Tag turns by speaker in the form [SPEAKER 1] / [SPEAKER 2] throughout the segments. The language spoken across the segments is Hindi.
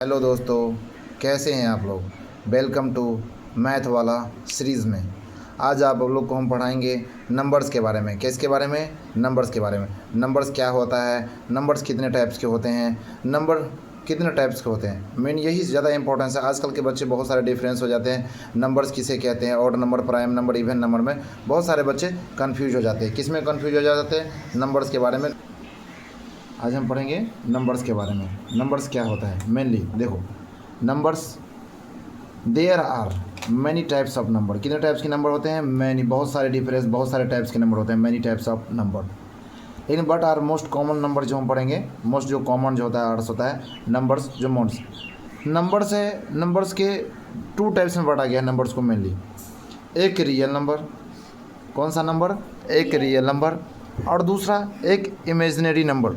[SPEAKER 1] हेलो दोस्तों, कैसे हैं आप लोग। वेलकम टू मैथ वाला सीरीज़ में। आज आप लोग को हम पढ़ाएंगे नंबर्स के बारे में। किसके बारे में? नंबर्स के बारे में। नंबर्स क्या होता है, नंबर्स कितने टाइप्स के होते हैं, नंबर कितने टाइप्स के होते हैं, मेन यही ज़्यादा इंपॉर्टेंस है। आजकल के बच्चे बहुत सारे डिफरेंस हो जाते हैं। नंबर्स किसे कहते हैं, odd number, prime number, even number में बहुत सारे बच्चे कन्फ्यूज हो जाते हैं। किस में कन्फ्यूज हो जाते हैं? नंबर्स के बारे में। आज हम पढ़ेंगे नंबर्स के बारे में। नंबर्स क्या होता है मेनली देखो। Numbers, there are many types of number. कितने टाइप्स के नंबर होते हैं? मैनी, बहुत सारे डिफरेंस, बहुत सारे टाइप्स के नंबर होते हैं, मैनी टाइप्स ऑफ नंबर। लेकिन but are most common number जो हम पढ़ेंगे, मोस्ट जो कॉमन जो होता है अर्थ होता है नंबर्स। जो नंबर्स है, नंबर्स के टू टाइप्स में बांटा गया है नंबर्स को मेनली। एक रियल नंबर, कौन सा नंबर? एक रियल नंबर। और दूसरा एक इमेजिनरी नंबर,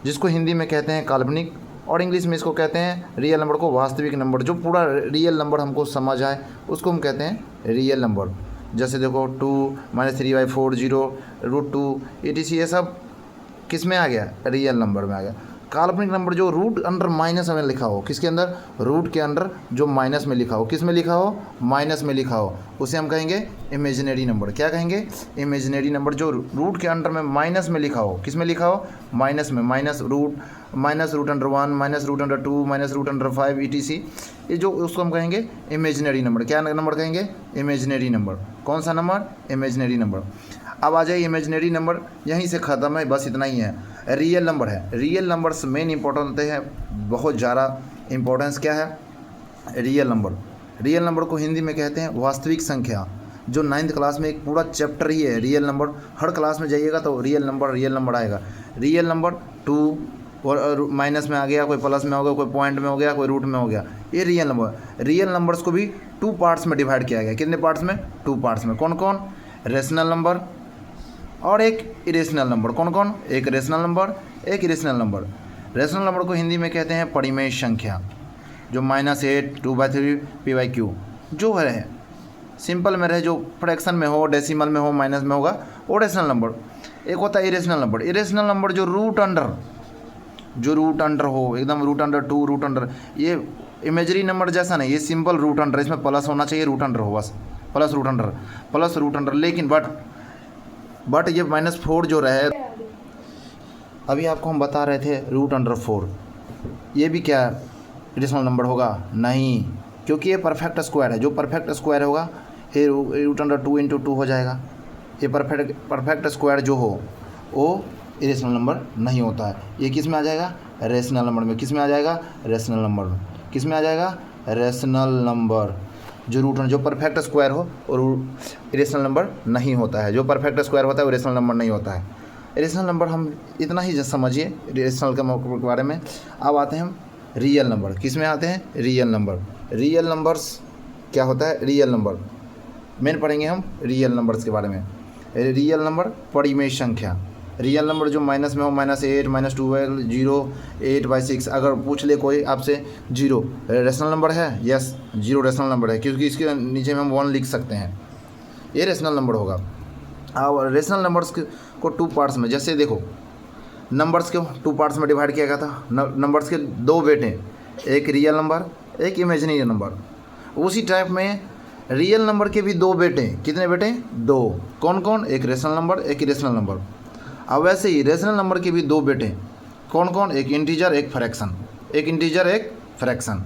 [SPEAKER 1] जिसको हिंदी में कहते हैं काल्पनिक, और इंग्लिश में इसको कहते हैं रियल नंबर को वास्तविक नंबर। जो पूरा रियल नंबर हमको समझ आए उसको हम कहते हैं रियल नंबर। जैसे देखो 2 - 3/4 0√2 etc, ये सब किस में आ गया? रियल नंबर में आ गया। काल्पनिक नंबर जो रूट अंडर माइनस में लिखा हो, किसके अंदर? रूट के अंदर जो माइनस में लिखा हो, किस में लिखा हो? माइनस में लिखा हो, उसे हम कहेंगे इमेजिनरी नंबर। क्या कहेंगे? Imaginary number. जो रूट के अंडर में माइनस में लिखा हो, किस में लिखा हो? माइनस में। -√, -√1, -√2, -√5 etc, ये जो उसको हम कहेंगे इमेजिनरी नंबर। क्या नंबर कहेंगे? Imaginary number. कौन सा नंबर? Imaginary number. अब आ जाइए इमेजिनरी नंबर, यहीं से ख़त्म है, बस इतना ही है। रियल नंबर है। रियल नंबर्स मेन इंपॉर्टेंट होते हैं, बहुत ज़्यादा इंपॉर्टेंस क्या है? Real number. रियल नंबर को हिंदी में कहते हैं वास्तविक संख्या। जो 9th क्लास में एक पूरा चैप्टर ही है रियल नंबर। हर क्लास में जाइएगा तो रियल नंबर आएगा। रियल नंबर 2 और माइनस में आ गया, कोई प्लस में हो गया, कोई पॉइंट में हो गया, कोई रूट में हो गया, ये रियल नंबर। रियल नंबर्स को भी 2 पार्ट्स में डिवाइड किया गया। कितने पार्ट्स में? 2 पार्ट्स में। कौन कौन? रेशनल नंबर और एक इरेशनल नंबर। कौन कौन? एक रेशनल नंबर, एक इरेशनल नंबर। रेशनल नंबर को हिंदी में कहते हैं परिमेय संख्या। जो -8, 2/3, p/q जो है सिंपल में रहे, जो फ्रैक्शन में हो, डेसिमल में हो, माइनस में होगा, वो रेशनल नंबर। एक होता है इरेशनल नंबर। इरेशनल नंबर जो रूट अंडर हो, एकदम √2, रूट अंडर, ये इमेजरी नंबर जैसा नहीं, ये सिंपल रूट अंडर। इसमें प्लस होना चाहिए, रूट अंडर हो बस, प्लस रूट अंडर। लेकिन बट ये -4 जो रहे, अभी आपको हम बता रहे थे √4, ये भी क्या रेशनल नंबर होगा? नहीं, क्योंकि ये परफेक्ट स्क्वायर है। जो परफेक्ट स्क्वायर होगा ये √2 × 2 हो जाएगा। ये परफेक्ट स्क्वायर जो हो वो इरेशनल नंबर नहीं होता है। ये किस में आ जाएगा? रेशनल नंबर में। किस में आ जाएगा? रेशनल नंबर में। किस में आ जाएगा? Rational number. जो परफेक्ट स्क्वायर हो और इरेशनल नंबर नहीं होता है। जो परफेक्ट स्क्वायर होता है वो रेशनल नंबर नहीं होता है। इरेशनल नंबर हम इतना ही समझिए रेशनल के बारे में। अब आते हैं हम रियल नंबर। किस में आते हैं? Real number. रियल नंबर्स क्या होता है? रियल नंबर मेन पढ़ेंगे हम रियल नंबर्स के बारे में। रियल नंबर परिमेय संख्या। रियल नंबर जो माइनस में हो, -8, -12, 0, 8/6। अगर पूछ ले कोई आपसे 0 रेशनल नंबर है? यस, 0 रेशनल नंबर है, क्योंकि इसके नीचे में हम 1 लिख सकते हैं, ये रेशनल नंबर होगा। और रेशनल नंबर्स को 2 पार्ट्स में, जैसे देखो नंबर्स को 2 पार्ट्स में डिवाइड किया गया था। नंबर्स के 2 बेटे, एक रियल नंबर, एक इमेजिनरी नंबर। उसी टाइप में रियल नंबर के भी 2 बेटे। कितने बेटे? 2। कौन कौन? एक रेशनल नंबर, एक इरेशनल नंबर। अब वैसे ही रेशनल नंबर के भी 2 बेटे। कौन कौन? एक इंटीजर, एक फ्रैक्शन। एक इंटीजर, एक फ्रैक्शन।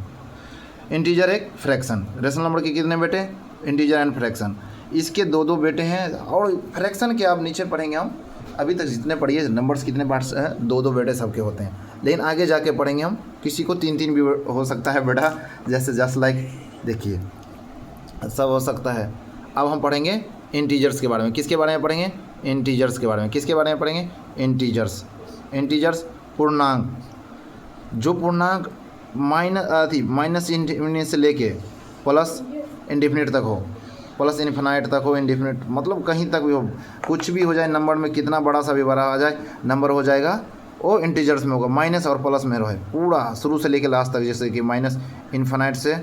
[SPEAKER 1] इंटीजर, एक फ्रैक्शन। रेशनल नंबर के कितने बेटे? Integer and fraction. इसके 2 बेटे हैं। और फ्रैक्शन के आप नीचे पढ़ेंगे हम, अभी तक जितने पढ़िए नंबर्स कितने पार्ट्स हैं, 2 बेटे सबके होते हैं। लेकिन आगे जाके पढ़ेंगे हम, किसी को 3 भी हो सकता है बेटा, जैसे जस्ट लाइक देखिए सब हो सकता है। अब हम पढ़ेंगे इंटीजर्स के बारे में। किसके बारे में पढ़ेंगे? इंटीजर्स के बारे में। किसके बारे में पढ़ेंगे? इंटीजर्स पूर्णांक। जो पूर्णांक माइनस इंफिनिट से लेके प्लस इंडिफिनिट तक हो, प्लस इन्फिनाइट तक हो, इंडिफिनिट मतलब कहीं तक भी हो, कुछ भी हो जाए नंबर में, कितना बड़ा सा भी बड़ा आ जाए नंबर हो जाएगा, वो इंटीजर्स में होगा। माइनस और प्लस में रहे पूरा शुरू से लेके लास्ट तक। जैसे कि माइनस इन्फिनाइट से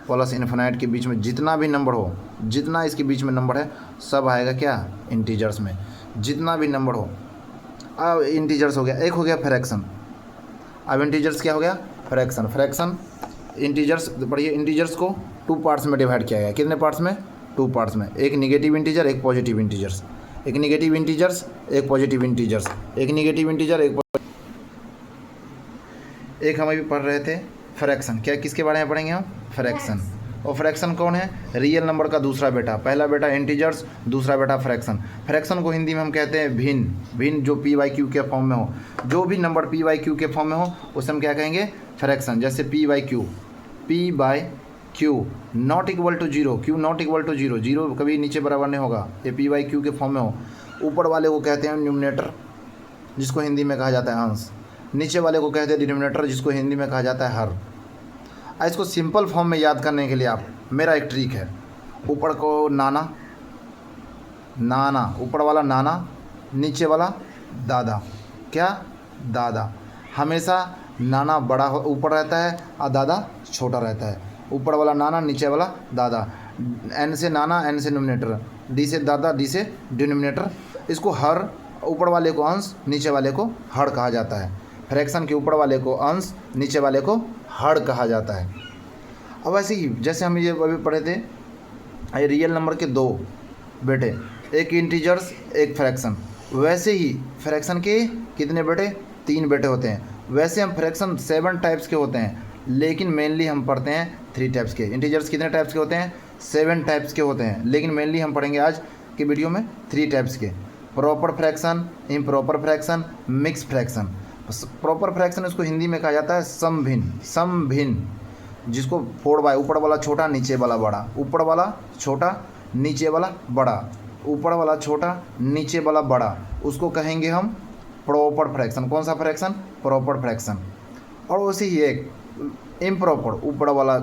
[SPEAKER 1] प्लस इन्फिनाइट के बीच में जितना भी नंबर हो, जितना इसके बीच में नंबर है सब आएगा क्या? इंटीजर्स में। जितना भी नंबर हो, अब इंटीजर्स हो गया। एक हो गया फ्रैक्शन। अब इंटीजर्स क्या हो गया? फ्रैक्शन। फ्रैक्शन इंटीजर्स, पढ़िए, इंटीजर्स को 2 पार्ट्स में डिवाइड किया गया। कितने पार्ट्स में? 2 पार्ट्स में। एक निगेटिव इंटीजर, एक पॉजिटिव इंटीजर्स। एक निगेटिव इंटीजर्स, एक पॉजिटिव इंटीजर्स। एक निगेटिव इंटीजर, एक हम अभी पढ़ रहे थे फ्रैक्शन। क्या, किसके बारे में पढ़ेंगे हम? फ्रैक्शन। और फ्रैक्शन कौन है? रियल नंबर का दूसरा बेटा। पहला बेटा इंटीजर्स, दूसरा बेटा फ्रैक्शन। फ्रैक्शन को हिंदी में हम कहते हैं भिन्न। भिन्न जो पी वाई क्यू के फॉर्म में हो, जो भी नंबर पी वाई क्यू के फॉर्म में हो उसे हम क्या कहेंगे? फ्रैक्शन। जैसे P by Q not equal to zero, Q not equal to zero, zero कभी नीचे बराबर नहीं होगा, ये पी वाई क्यू के फॉर्म में हो। ऊपर वाले को कहते हैं न्यूमरेटर, जिसको हिंदी में कहा जाता है अंश। नीचे वाले को कहते हैं डिनोमिनेटर, जिसको हिंदी में कहा जाता है हर। इसको सिंपल फॉर्म में याद करने के लिए आप, मेरा एक ट्रिक है। ऊपर को नाना, नाना, ऊपर वाला नाना, नीचे वाला दादा। क्या? दादा। हमेशा नाना बड़ा ऊपर रहता है और दादा छोटा रहता है। ऊपर वाला नाना, नीचे वाला दादा। एन से नाना, एन से न्यूमरेटर, डी से दादा, डी से डिनोमिनेटर। इसको हर, ऊपर वाले को अंश, नीचे वाले को हर कहा जाता है। फ्रैक्शन के ऊपर वाले को अंश, नीचे वाले को हर कहा जाता है। अब ऐसे ही जैसे हम ये अभी पढ़े थे, रियल नंबर के 2 बेटे, एक इंटीजर्स, एक फ्रैक्शन। वैसे ही फ्रैक्शन के कितने बेटे? 3 बेटे होते हैं। वैसे हम फ्रैक्शन 7 टाइप्स के होते हैं, लेकिन मेनली हम पढ़ते हैं 3 टाइप्स के। इंटीजर्स कितने टाइप्स के होते हैं? 7 टाइप्स के होते हैं, लेकिन मेनली हम पढ़ेंगे आज के वीडियो में 3 टाइप्स के। Proper fraction, improper fraction, mix fraction. Proper fraction इसको हिंदी में कहा जाता है समभिन्न। समभिन्न, जिसको 4/, ऊपर वाला छोटा, नीचे वाला बड़ा, ऊपर वाला छोटा, नीचे वाला बड़ा, ऊपर वाला छोटा, नीचे वाला बड़ा, उसको कहेंगे हम प्रॉपर फ्रैक्शन। कौन सा फ्रैक्शन? Proper fraction. और उसी ही एक इम्प्रॉपर, ऊपर वाला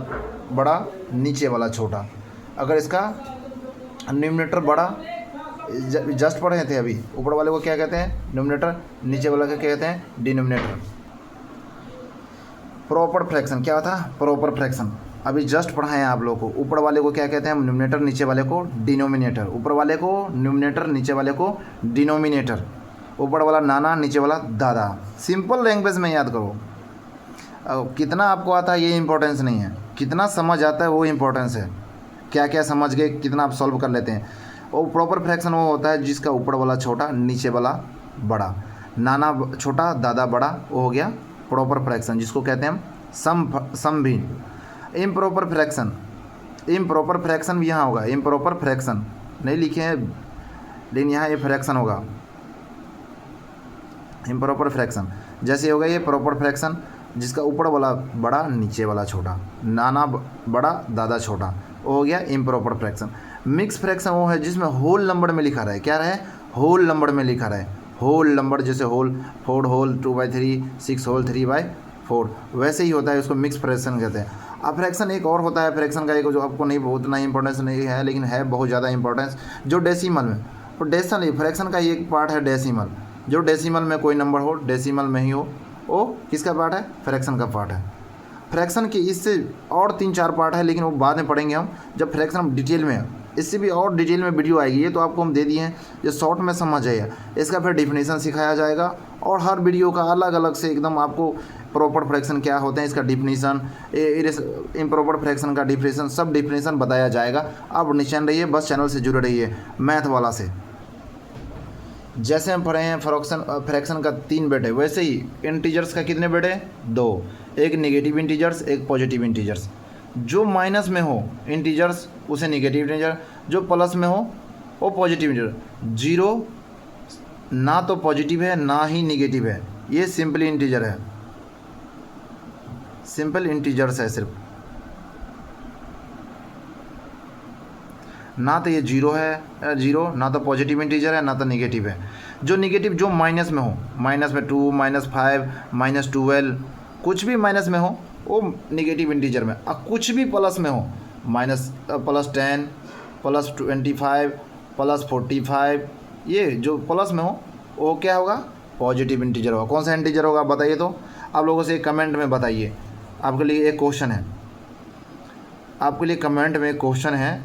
[SPEAKER 1] बड़ा, नीचे वाला छोटा। अगर इसका न्यूमरेटर बड़ा, जस्ट पढ़े थे अभी, ऊपर वाले को क्या कहते हैं? न्यूमरेटर। नीचे वाले को क्या कहते हैं? डिनोमिनेटर। प्रॉपर फ्रैक्शन क्या था? प्रॉपर फ्रैक्शन अभी जस्ट पढ़ाए हैं आप लोगों को। ऊपर वाले को क्या कहते हैं? न्यूमरेटर, नीचे वाले को डिनोमिनेटर। ऊपर वाले को न्यूमरेटर, नीचे वाले को डिनोमिनेटर। ऊपर वाला नाना, नीचे वाला दादा। सिंपल लैंग्वेज में याद करो। कितना आपको आता है ये इंपॉर्टेंस नहीं है, कितना समझ आता है वो इंपॉर्टेंस है। क्या क्या समझ गए, कितना आप सॉल्व कर लेते हैं। और प्रॉपर फ्रैक्शन वो होता है जिसका ऊपर वाला छोटा, नीचे वाला बड़ा, नाना छोटा, दादा बड़ा, वो हो गया प्रॉपर फ्रैक्शन, जिसको कहते हैं हम समभिन्न। इम्प्रॉपर फ्रैक्शन, इम्प्रॉपर फ्रैक्शन भी यहाँ होगा। इम्प्रॉपर फ्रैक्शन नहीं लिखे हैं, लेकिन यहाँ ये फ्रैक्शन होगा। इम्प्रॉपर फ्रैक्शन जैसे होगा ये प्रॉपर फ्रैक्शन, जिसका ऊपर वाला बड़ा, नीचे वाला छोटा, नाना बड़ा, दादा छोटा, वो हो गया इम्प्रॉपर फ्रैक्शन। मिक्स फ्रैक्शन वो है जिसमें होल नंबर में लिखा रहे। क्या रहे? होल नंबर में लिखा रहे। होल नंबर, जैसे होल 4 होल 2/3, 6 होल 3/4, वैसे ही होता है, उसको मिक्स फ्रैक्शन कहते हैं। अब फ्रैक्शन एक और होता है, फ्रैक्शन का एक जो आपको नहीं, उतना इंपॉर्टेंस नहीं है, लेकिन है बहुत ज़्यादा इंपॉर्टेंस, जो डेसिमल में। तो डेसिमल फ्रैक्शन का एक पार्ट है डेसिमल। जो डेसिमल में कोई नंबर हो, डेसिमल में ही हो, वो किसका पार्ट है? फ्रैक्शन का पार्ट है। फ्रैक्शन के इससे और 3-4 पार्ट है, लेकिन वो बाद में पढ़ेंगे हम, जब फ्रैक्शन हम डिटेल में, इससे भी और डिटेल में वीडियो आएगी। ये तो आपको हम दे दिए हैं, ये शॉर्ट में समझ जाइए। इसका फिर डिफिनेशन सिखाया जाएगा, और हर वीडियो का अलग अलग से एकदम आपको प्रॉपर फ्रैक्शन क्या होते हैं, इसका डिफिनेशन, इम्प्रॉपर फ्रैक्शन का डिफिनेशन, सब डिफिनेशन बताया जाएगा। आप निश्चिंत रहिए, बस चैनल से जुड़े रहिए मैथ वाला से। जैसे हम पढ़े हैं फ्रैक्शन का 3 बेटे, वैसे ही इंटीजर्स का कितने बेटे? 2। एक नेगेटिव इंटीजर्स, एक पॉजिटिव इंटीजर्स। जो माइनस में हो इंटीजर्स उसे नेगेटिव इंटीजर, जो प्लस में हो वो पॉजिटिव इंटीजर। 0 ना तो पॉजिटिव है ना ही नेगेटिव है, ये सिंपल इंटीजर है, सिंपल इंटीजर्स है सिर्फ। ना तो ये 0 है, 0 ना तो पॉजिटिव इंटीजर है, ना तो नेगेटिव है। जो नेगेटिव, जो माइनस में हो, माइनस में 2, -5, -12, कुछ भी माइनस में हो वो नेगेटिव इंटीजर में। और कुछ भी प्लस में हो, +10, +25, +45, ये जो प्लस में हो वो क्या होगा? पॉजिटिव इंटीजर होगा। कौन सा इंटीजर होगा बताइए तो? आप लोगों से कमेंट में बताइए। आपके लिए एक क्वेश्चन है, आपके लिए कमेंट में क्वेश्चन है,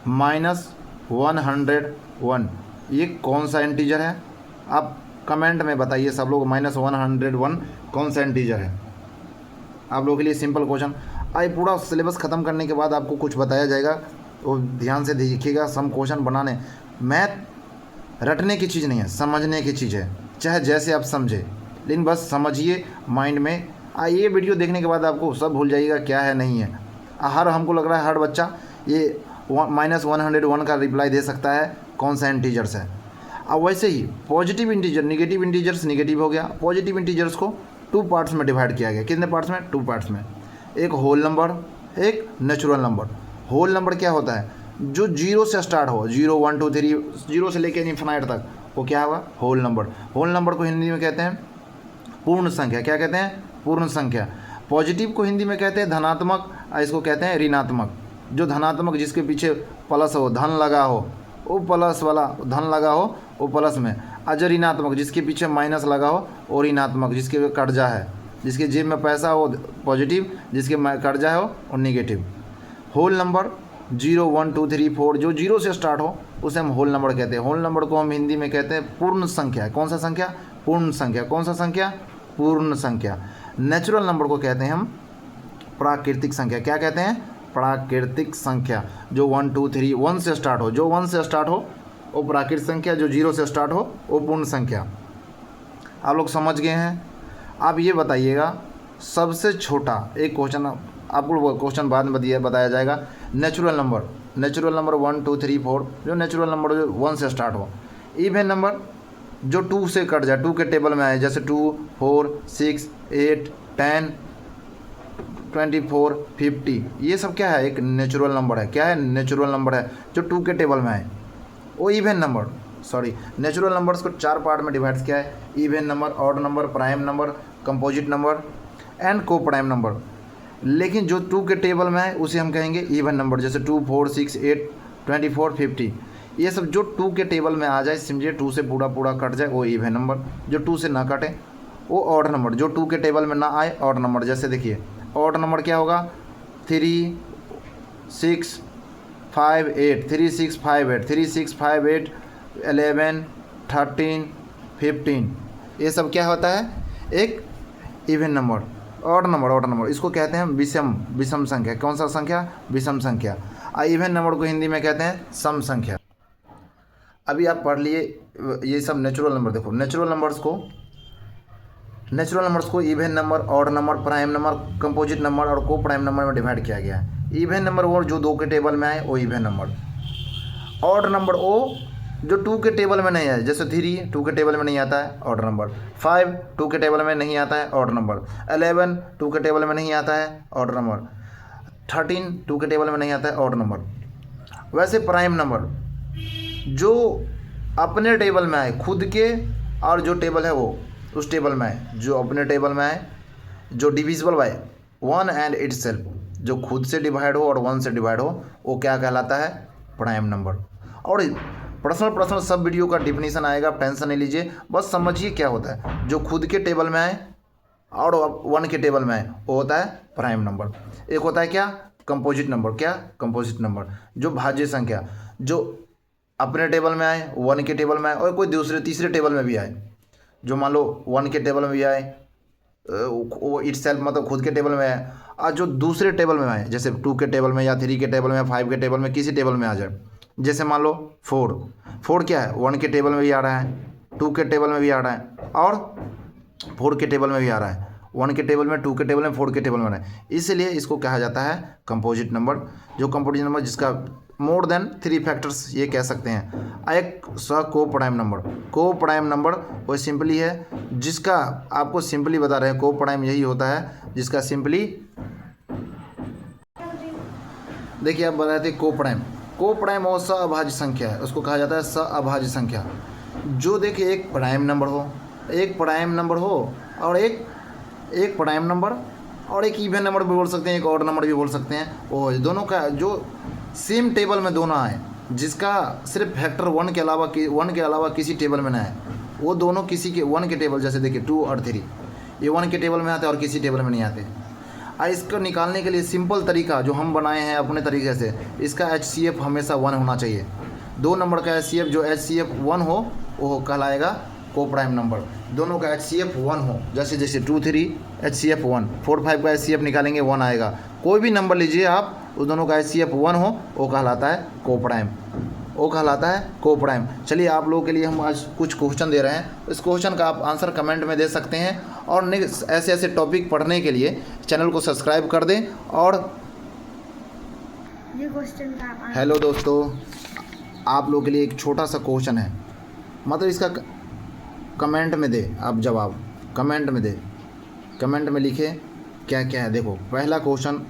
[SPEAKER 1] -101 ये कौन सा इंटीजर है? आप कमेंट में बताइए सब लोग, -101 कौन सा इंटीजर है? आप लोगों के लिए सिंपल क्वेश्चन। आइए पूरा सिलेबस ख़त्म करने के बाद आपको कुछ बताया जाएगा, तो ध्यान से देखिएगा। सम क्वेश्चन बनाने, मैथ रटने की चीज़ नहीं है, समझने की चीज़ है, चाहे जैसे आप समझे, लेकिन बस समझिए माइंड में। ये वीडियो देखने के बाद आपको सब भूल जाइएगा क्या है नहीं है। हमको लग रहा है हर बच्चा ये -101 का रिप्लाई दे सकता है कौन सा इंटीजर्स है। अब वैसे ही positive integer, negative integers negative हो गया। पॉजिटिव इंटीजर्स को 2 पार्ट्स में डिवाइड किया गया। कितने पार्ट्स में? 2 पार्ट्स में। एक होल नंबर, एक नेचुरल नंबर। होल नंबर क्या होता है? जो 0 से स्टार्ट हो, 0 1 2 3, 0 से लेकर इन्फिनाइट तक, वो क्या होगा? Whole number. होल नंबर को हिंदी में कहते हैं पूर्ण संख्या। क्या कहते हैं? पूर्ण संख्या। पॉजिटिव को हिंदी में कहते हैं धनात्मक, इसको कहते हैं ऋणात्मक। जो धनात्मक, जिसके पीछे प्लस हो, धन लगा हो, वो प्लस वाला धन लगा हो वो प्लस में। जो ऋणात्मक, जिसके पीछे माइनस लगा हो, और ऋणात्मक, जिसके कर्जा है, जिसके जेब में पैसा हो पॉजिटिव, जिसके कर्जा है वो निगेटिव। होल नंबर 0 1 2 3 4 जो 0 से स्टार्ट हो उसे हम होल नंबर कहते हैं। होल नंबर को हम हिंदी में कहते हैं पूर्ण संख्या। कौन सा संख्या? पूर्ण संख्या। कौन सा संख्या? पूर्ण संख्या। नेचुरल नंबर को कहते हैं हम प्राकृतिक संख्या। क्या कहते हैं? प्राकृतिक संख्या। जो 1 2 3 1 से स्टार्ट हो, जो 1 से स्टार्ट हो वो प्राकृतिक संख्या, जो 0 से स्टार्ट हो वो पूर्ण संख्या। आप लोग समझ गए हैं? आप ये बताइएगा, सबसे छोटा एक क्वेश्चन आपको, क्वेश्चन बाद में बताया जाएगा। नेचुरल नंबर, नेचुरल नंबर 1 2 3 4, जो नेचुरल नंबर जो 1 से स्टार्ट हो। इवन नंबर जो 2 से कट जाए, 2 के टेबल में आए, जैसे 2 4 6 8 10 24 50, ये सब क्या है? एक नेचुरल नंबर है। क्या है? नेचुरल नंबर है जो 2 के टेबल में आए। वो even number, sorry, natural numbers को 4 पार्ट में डिवाइड किया है। Even number, odd number, prime number, composite number and को प्राइम नंबर। लेकिन जो 2 के टेबल में है उसे हम कहेंगे इवन नंबर, जैसे 2 4 6 8 24 50। ये सब जो 2 के टेबल में आ जाए, समझिए 2 से पूरा पूरा कट जाए, वो इवन नंबर। जो 2 से ना कटे वो ऑड नंबर। जो 2 के टेबल में ना आए, ऑड नंबर। जैसे देखिए ऑड नंबर क्या होगा? 3 6 5 8, 3 6 5 8, 3 6 5 8 11 13 15। ये सब क्या होता है? एक even number. Odd number, odd number, इसको कहते हैं विषम, विषम संख्या। कौन सा संख्या? विषम संख्या। इवन नंबर को हिंदी में कहते हैं सम संख्या। अभी आप पढ़ लिए ये सब नेचुरल नंबर। देखो नेचुरल नंबर्स को even number, odd number, prime number, composite number और को प्राइम नंबर में डिवाइड किया गया है। इवन नंबर वो जो 2 के टेबल में आए वो इवन नंबर। ऑड नंबर वो जो 2 के टेबल में नहीं आए, जैसे 3 2 के टेबल में नहीं आता है, ऑड नंबर। 5 2 के टेबल में नहीं आता है, ऑड नंबर। 11 2 के टेबल में नहीं आता है, ऑड नंबर। 13 2 के टेबल में नहीं आता है, ऑड नंबर। वैसे प्राइम नंबर जो अपने टेबल में आए, खुद के, और जो टेबल है वो उस टेबल में आए, जो अपने टेबल में आए, जो डिविजिबल बाय 1 एंड इटसेल्फ, जो खुद से डिवाइड हो और 1 से डिवाइड हो, वो क्या कहलाता है? Prime number. और पर्सनल सब वीडियो का डिफिनीशन आएगा, टेंशन नहीं लीजिए, बस समझिए क्या होता है। जो खुद के टेबल में आए और 1 के टेबल में आए वो होता है प्राइम नंबर। एक होता है क्या? Composite number. क्या? कंपोजिट नंबर, जो भाज्य संख्या, जो अपने टेबल में आए, 1 के टेबल में आए और कोई दूसरे तीसरे टेबल में भी आए। जो मान लो 1 के टेबल में भी आए, वो इटसेल्फ मतलब खुद के टेबल में आए, और जो दूसरे टेबल में आए, जैसे 2 के टेबल में या 3 के टेबल में, 5 के टेबल में, किसी टेबल में आ जाए। जैसे मान लो 4 क्या है? 1 के टेबल में भी आ रहा है, 2 के टेबल में भी आ रहा है और 4 के टेबल में भी आ रहा है। 1 के टेबल में, 2 के टेबल में, 4 के टेबल में है, इसलिए इसको कहा जाता है कंपोजिट नंबर। जो कंपोजिट नंबर जिसका मोर देन 3 फैक्टर्स, ये कह सकते हैं। एक को प्राइम नंबर। को प्राइम नंबर वो सिंपली है, जिसका आपको सिंपली बता रहे हैं, को प्राइम यही होता है जिसका सिंपली, देखिए आप बताए थे को प्राइम वो सअभाज्य संख्या है, उसको कहा जाता है सअभाज्य संख्या। जो देखिए एक प्राइम नंबर हो, और एक प्राइम नंबर और एक इवन नंबर भी बोल सकते हैं, एक ऑड नंबर भी बोल सकते हैं। वो दोनों का जो सेम टेबल में दोनों आए, जिसका सिर्फ फैक्टर 1 के अलावा किसी टेबल में ना है, वो दोनों किसी के 1 के टेबल, जैसे देखिए 2 और 3, ये 1 के टेबल में आते हैं और किसी टेबल में नहीं आते। इसको निकालने के लिए सिंपल तरीका जो हम बनाए हैं अपने तरीके से, इसका HCF हमेशा 1 होना चाहिए। 2 नंबर का HCF जो HCF 1 हो वो कहलाएगा को प्राइम नंबर, दोनों का HCF 1 हो, जैसे जैसे 2 3 HCF 1, 4 5 का HCF निकालेंगे 1 आएगा। कोई भी नंबर लीजिए आप, उस दोनों का HCF 1 हो, वो कहलाता है को प्राइम, वो कहलाता है को प्राइम। चलिए आप लोगों के लिए हम आज कुछ क्वेश्चन दे रहे हैं, इस क्वेश्चन का आप आंसर कमेंट में दे सकते हैं। और नेक्स्ट ऐसे ऐसे टॉपिक पढ़ने के लिए चैनल को सब्सक्राइब कर दें। और
[SPEAKER 2] ये क्वेश्चन का
[SPEAKER 1] हेलो दोस्तों, आप लोगों के लिए एक छोटा सा क्वेश्चन है, मतलब इसका कमेंट में दे आप जवाब, कमेंट में दे, कमेंट में लिखे क्या क्या है। देखो पहला क्वेश्चन,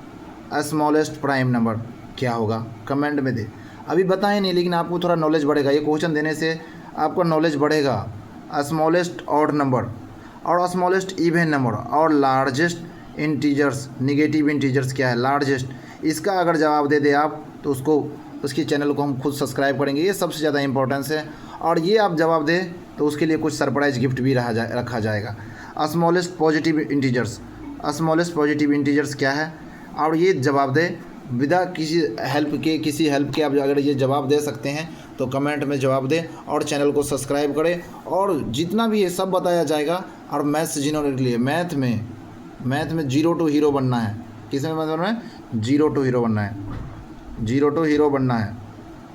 [SPEAKER 1] स्मॉलेस्ट प्राइम नंबर क्या होगा, कमेंट में दे। अभी बताएं नहीं, लेकिन आपको थोड़ा नॉलेज बढ़ेगा, ये क्वेश्चन देने से आपका नॉलेज बढ़ेगा। स्मॉलेस्ट ऑड नंबर और स्मॉलेस्ट इवन नंबर और लार्जेस्ट इंटीजर्स, निगेटिव इंटीजर्स क्या है, लार्जेस्ट, इसका अगर जवाब दे दे आप तो उसको, उसकी चैनल को हम खुद सब्सक्राइब करेंगे, ये सबसे ज़्यादा इंपॉर्टेंस है। और ये आप जवाब दें तो उसके लिए कुछ सरप्राइज गिफ्ट भी रखा जाएगा। Smallest positive integers, smallest positive integers क्या है, और ये जवाब दे विदा किसी हेल्प के आप अगर ये जवाब दे सकते हैं तो कमेंट में जवाब दें और चैनल को सब्सक्राइब करें। और जितना भी ये सब बताया जाएगा, और मैथ्स से जिन्होंने के लिए मैथ में 0 to हीरो बनना है, किसमें मतलब है 0 to हीरो बनना है, 0 to हीरो बनना है,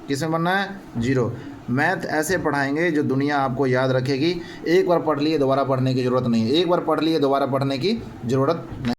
[SPEAKER 1] किसमें बनना है 0। मैथ ऐसे पढ़ाएंगे जो दुनिया आपको याद रखेगी। एक बार पढ़ लिए दोबारा पढ़ने की ज़रूरत नहीं है, एक बार पढ़ लिए दोबारा पढ़ने की ज़रूरत नहीं।